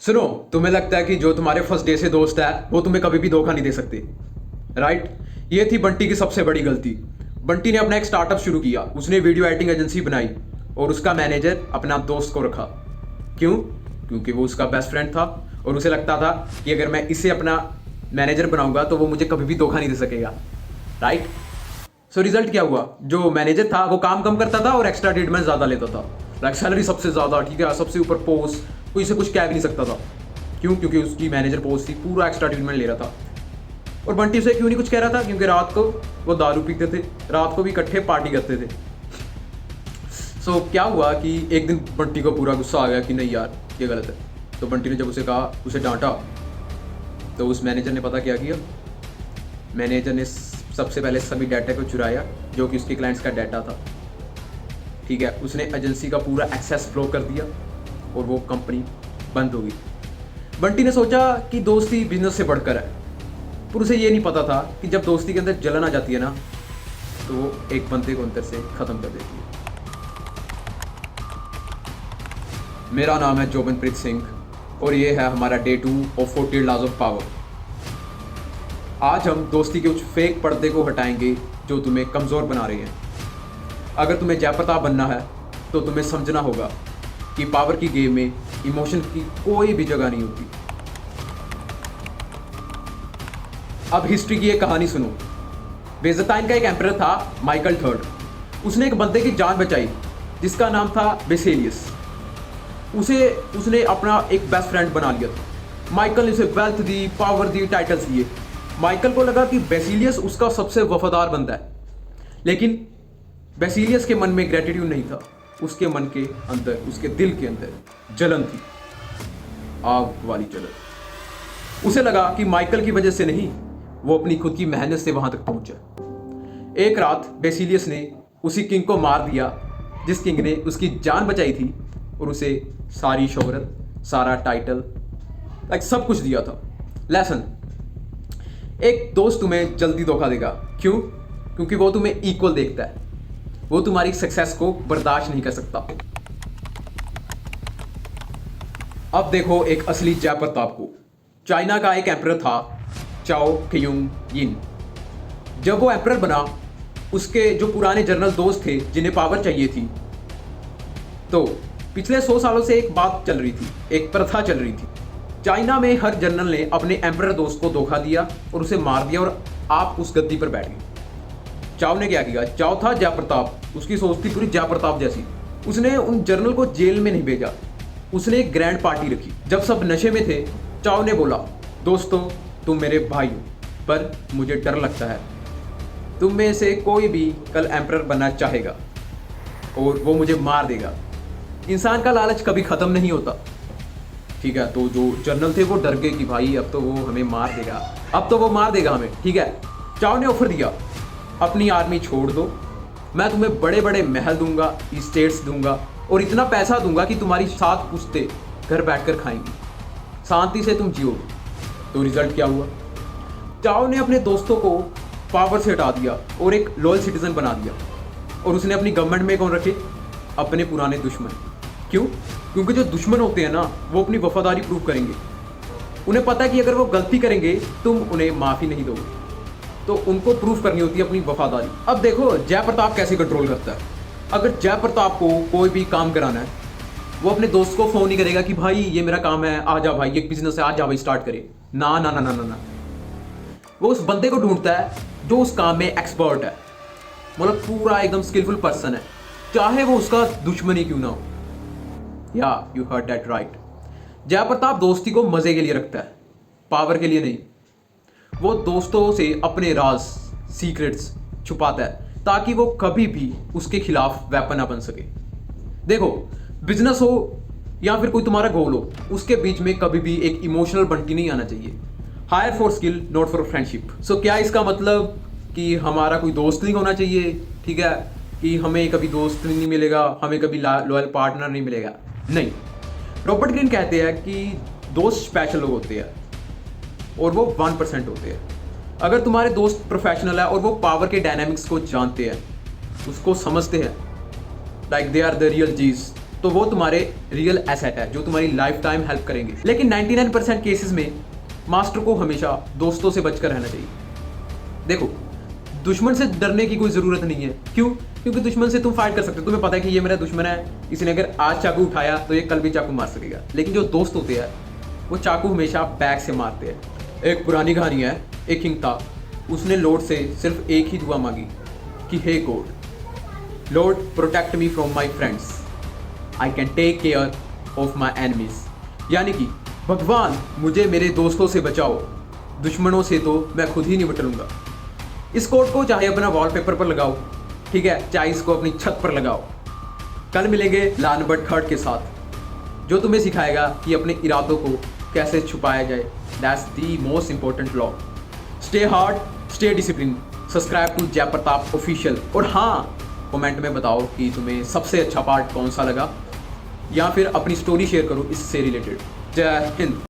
सुनो, तुम्हें लगता है कि जो तुम्हारे फर्स्ट डे से दोस्त है वो तुम्हें कभी भी धोखा नहीं दे सकते, राइट? ये थी बंटी की सबसे बड़ी गलती। बंटी ने अपना एक स्टार्टअप शुरू किया, उसने वीडियो एडिटिंग एजेंसी बनाई और उसका मैनेजर अपना दोस्त को रखा। क्यों? क्योंकि वो उसका बेस्ट फ्रेंड था और उसे लगता था कि अगर मैं इसे अपना मैनेजर बनाऊंगा तो वो मुझे कभी भी धोखा नहीं दे सकेगा, राइट? सो रिजल्ट क्या हुआ? जो मैनेजर था वो काम कम करता था और एक्स्ट्रा ट्रीटमेंट ज़्यादा लेता था। लाइक सैलरी सबसे ज़्यादा, ठीक है, सबसे ऊपर पोस्ट, कोई इसे कुछ कह भी नहीं सकता था। क्यों? क्योंकि उसकी मैनेजर पोस्ट थी, पूरा एक्स्ट्रा ट्रीटमेंट ले रहा था। और बंटी उसे क्यों नहीं कुछ कह रहा था? क्योंकि रात को वो दारू पीते थे, रात को भी इकट्ठे पार्टी करते थे। सो क्या हुआ कि एक दिन बंटी को पूरा गुस्सा आ गया कि नहीं यार, ये गलत है। तो बंटी ने जब उसे कहा, उसे डांटा, तो उस मैनेजर ने पता क्या किया? मैनेजर ने सबसे पहले सभी डाटा को चुराया जो कि उसके क्लाइंट्स का डाटा था, ठीक है। उसने एजेंसी का पूरा एक्सेस ब्लॉक कर दिया और वो कंपनी बंद हो गई। बंटी ने सोचा कि दोस्ती बिजनेस से बढ़कर है, पर उसे ये नहीं पता था कि जब दोस्ती के अंदर जलन आ जाती है ना, तो वो एक बंदे को अंदर से ख़त्म कर देती है। मेरा नाम है जोबनप्रीत सिंह और ये है हमारा day 2 of 48 laws of power. आज हम दोस्ती के उस फेक पर्दे को हटाएंगे जो तुम्हें कमज़ोर बना रहे हैं। अगर तुम्हें जयप्रताप बनना है तो तुम्हें समझना होगा कि पावर की गेम में इमोशन की कोई भी जगह नहीं होती। अब हिस्ट्री की एक कहानी सुनो। बेज़ंताइन का एक एम्परर था, माइकल थर्ड। उसने एक बंदे की जान बचाई जिसका नाम था बेसिलियस। उसने अपना एक बेस्ट फ्रेंड बना लिया था। माइकल ने उसे वेल्थ दी, पावर दी, टाइटल्स दिए। माइकल को लगा कि बेसिलियस उसका सबसे वफादार बंदा है, लेकिन बेसिलियस के मन में ग्रेटिट्यूड नहीं था। उसके मन के अंदर, उसके दिल के अंदर जलन थी, आग वाली जलन। उसे लगा कि माइकल की वजह से नहीं, वो अपनी खुद की मेहनत से वहां तक पहुंचा। एक रात बेसिलियस ने उसी किंग को मार दिया जिस किंग ने उसकी जान बचाई थी और उसे सारी शोहरत, सारा टाइटल, लाइक सब कुछ दिया था। लेसन, एक दोस्त तुम्हें जल्दी धोखा देगा। क्यों? क्योंकि वो तुम्हें इक्वल देखता है, वो तुम्हारी सक्सेस को बर्दाश्त नहीं कर सकता। अब देखो एक असली जयप्रताप को। चाइना का एक एम्परर था, चाओ क्युंग यिन। जब वो एम्परर बना, उसके जो पुराने जनरल दोस्त थे जिन्हें पावर चाहिए थी, तो पिछले 100 सालों से एक बात चल रही थी, एक प्रथा चल रही थी। चाइना में हर जनरल ने अपने एम्परर दोस्त को धोखा दिया और उसे मार दिया और आप उस गद्दी पर बैठ गए। चाओ ने क्या किया? चाओ था जयप्रताप, उसकी सोच थी पूरी जयप्रताप जैसी। उसने उन जनरल को जेल में नहीं भेजा, उसने एक ग्रैंड पार्टी रखी। जब सब नशे में थे, चाओ ने बोला, दोस्तों तुम मेरे भाई हो, पर मुझे डर लगता है तुम में से कोई भी कल एम्परर बनना चाहेगा और वो मुझे मार देगा। इंसान का लालच कभी ख़त्म नहीं होता, ठीक है। तो जो जनरल थे वो डर गए कि भाई अब तो वो हमें मार देगा, अब तो वो मार देगा हमें, ठीक है। चाओ ने ऑफर दिया, अपनी आर्मी छोड़ दो, मैं तुम्हें बड़े बड़े महल दूंगा, स्टेट्स दूंगा और इतना पैसा दूंगा कि तुम्हारी 7 पुश्ते घर बैठकर खाएंगी, शांति से तुम जियोगे। तो रिजल्ट क्या हुआ? चाओ ने अपने दोस्तों को पावर से हटा दिया और एक लॉयल सिटीजन बना दिया। और उसने अपनी गवर्नमेंट में कौन रखे? अपने पुराने दुश्मन। क्यों? क्योंकि जो दुश्मन होते हैं ना, वो अपनी वफादारी प्रूव करेंगे। उन्हें पता है कि अगर वो गलती करेंगे तुम उन्हें माफ़ी नहीं दोगे, तो उनको प्रूफ करनी होती है अपनी वफादारी। अब देखो जयप्रताप कैसे कंट्रोल करता है। अगर जयप्रताप को कोई भी काम कराना है, वो अपने दोस्त को फ़ोन नहीं करेगा कि भाई ये मेरा काम है, आ जा भाई, ये बिजनेस है, आ जा भाई स्टार्ट करे। ना ना ना ना ना ना, वो उस बंदे को ढूंढता है जो उस काम में एक्सपर्ट है, मतलब पूरा एकदम स्किलफुल पर्सन है, चाहे वो उसका दुश्मन ही क्यों ना हो। या you heard that right. Jaipratap दोस्ती को मजे के लिए रखता है, पावर के लिए नहीं। वो दोस्तों से अपने राज, सीक्रेट्स छुपाता है ताकि वो कभी भी उसके खिलाफ वेपन ना बन सके। देखो, बिजनेस हो या फिर कोई तुम्हारा गोल हो, उसके बीच में कभी भी एक इमोशनल बंटी नहीं आना चाहिए। Hire for skill, not for friendship. So क्या इसका मतलब कि हमारा कोई दोस्त नहीं होना चाहिए, ठीक है, कि हमें कभी दोस्त नहीं मिलेगा, हमें कभी लॉयल पार्टनर नहीं मिलेगा? नहीं। रॉबर्ट ग्रीन कहते हैं कि दोस्त स्पेशल लोग होते हैं और वो 1% होते हैं। अगर तुम्हारे दोस्त प्रोफेशनल है और वो पावर के डायनामिक्स को जानते हैं, उसको समझते हैं, like they are the real Gs, तो वो तुम्हारे रियल एसेट है जो तुम्हारी लाइफ टाइम हेल्प करेंगे। लेकिन 99% केसेस में मास्टर को हमेशा दोस्तों से बचकर रहना चाहिए। देखो, दुश्मन से डरने की कोई ज़रूरत नहीं है। क्यों? क्योंकि दुश्मन से तुम फाइट कर सकते हो। तुम्हें पता है कि ये मेरा दुश्मन है, इसने अगर आज चाकू उठाया तो ये कल भी चाकू मार सकेगा। लेकिन जो दोस्त होते हैं वो चाकू हमेशा बैक से मारते हैं। एक पुरानी कहानी है, एक किंग था, उसने लॉर्ड से सिर्फ एक ही दुआ मांगी कि हे God, lord protect me from my friends, I can take care of my enemies. यानी कि भगवान मुझे मेरे दोस्तों से बचाओ, दुश्मनों से तो मैं खुद ही निपट लूँगा। इस कोट को चाहे अपना वॉलपेपर पर लगाओ, ठीक है, चाहे इसको अपनी छत पर लगाओ। कल मिलेंगे लर्न बट हर्ट के साथ, जो तुम्हें सिखाएगा कि अपने इरादों को कैसे छुपाया जाए। That's the most important law. Stay hard, stay discipline. Subscribe to Jai Pratap official. और हाँ, कमेंट में बताओ कि तुम्हें सबसे अच्छा पार्ट कौन सा लगा, या फिर अपनी स्टोरी शेयर करो इससे रिलेटेड। जय हिंद।